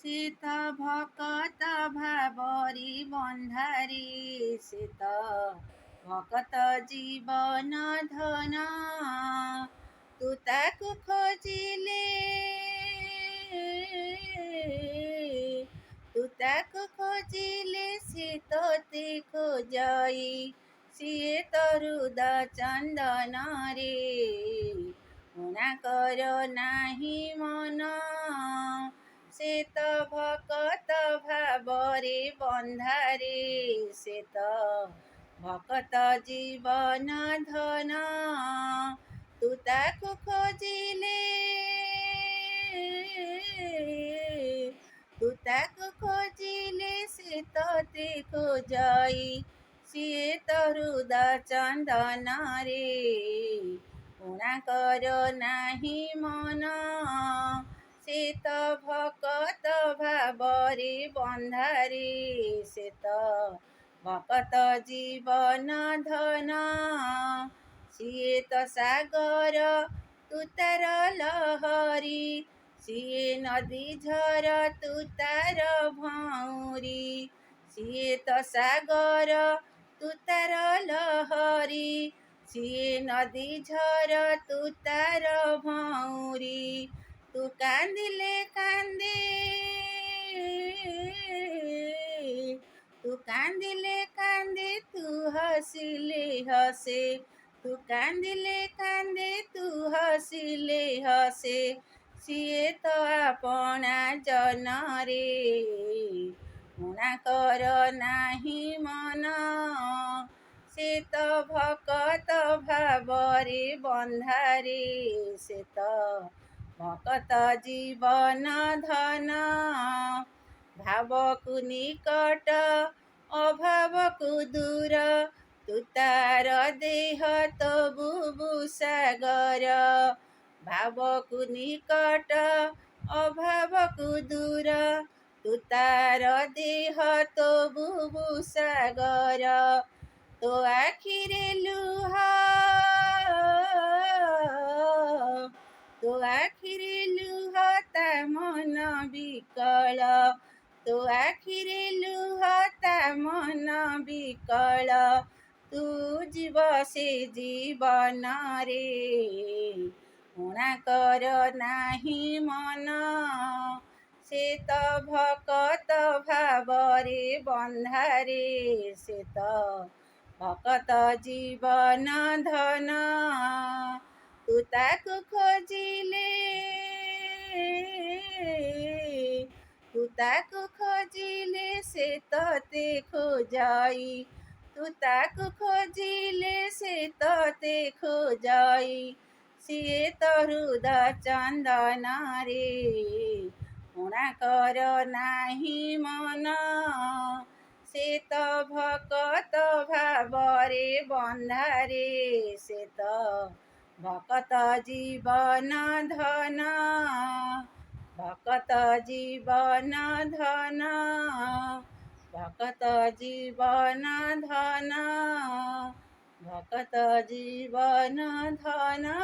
ଶୀତ ଭକତ ଭାବରି ବନ୍ଧାରେ ଶୀତ ଭକତ ଜୀବନ ଧନ ତୁ ତାକୁ ଖୋଜିଲେ ସେ ତୋତେ ଖୋଜାଇ ସିଏ ତରୁଦ ଚନ୍ଦନରେ ଉଣା କର ନାହିଁ ମନ ସେ ତ ଭକତ ଭାବରେ ବନ୍ଧାରେ ସେ ତ ଭକତ ଜୀବନ ଧନ ତୁ ତାକୁ ଖୋଜିଲେ ସେ ତୋତେ ଖୋଜାଇ ସିଏ ତରୁଦ ଚନ୍ଦନରେ ଉଣା କର ନାହିଁ ମନ ସେ ତ ଭକତ ଭାବରେ ବନ୍ଧାରେ ସେ ତ ଭକତ ଜୀବନ ଧନ ସିଏ ତ ସାଗର ତୁ ତାର ଲହରୀ ସିଏ ନଦୀ ଝର ତୁ ତାର ଭଉଁରୀ ସିଏ ତ ସାଗର ତୁ ତାର ଲହରୀ ସିଏ ନଦୀ ଝର ତୁ ତାର ଭଉଁରୀ ତୁ କାନ୍ଦିଲେ କାନ୍ଦେ ତୁ ହସିଲେ ହସେ ତୁ କାନ୍ଦିଲେ କାନ୍ଦେ ତୁ ହସିଲେ ହସେ ସିଏ ତ ଆପଣା ଜନରେ ଉଣା କର ନାହିଁ ମନ ସେ ତ ଭକତ ଭାବରେ ବନ୍ଧାରେ ସେ ତ ଭକତ ଜୀବନ ଧନ ଭାବକୁ ନିକଟ ଅଭାବକୁ ଦୂର ତୁ ତାର ଦେହ ତ ବୁବୁ ସାଗର ଭାବକୁ ନିକଟ ଅଭାବକୁ ଦୂର ତୁ ତାର ଦେହ ତ ବୁବୁ ସାଗର ତୋ ଆଖିରେ ଲୁହ ତା ମନ ବିକଳ ତୋ ଆଖିରେ ଲୁହ ତା ମନ ବିକଳ ତୁ ଯିବ ସେ ଜୀବନରେ ଉଣା କର ନାହିଁ ମନ ସେ ତ ଭକତ ଭାବରେ ବନ୍ଧାରେ ସେ ତ ଭକତ ଜୀବନ ଧନ ତୁ ତାକୁ ଖୋଜିଲେ ସେ ତୋତେ ଖୋଜାଇ ତୁ ତାକୁ ଖୋଜିଲେ ସେ ତୋତେ ଖୋଜାଇ ସିଏ ତରୁଦ ଚନ୍ଦନରେ ଉଣା କର ନାହିଁ ମନ ସେ ତ ଭକତ ଭାବରେ ବନ୍ଧାରେ ସେ ତ ଭକତ ଜୀବନ ଧନ ଭକତ ଜୀବନ ଧନ ଭକତ ଜୀବନ ଧନ ଭକତ ଜୀବନ ଧନ।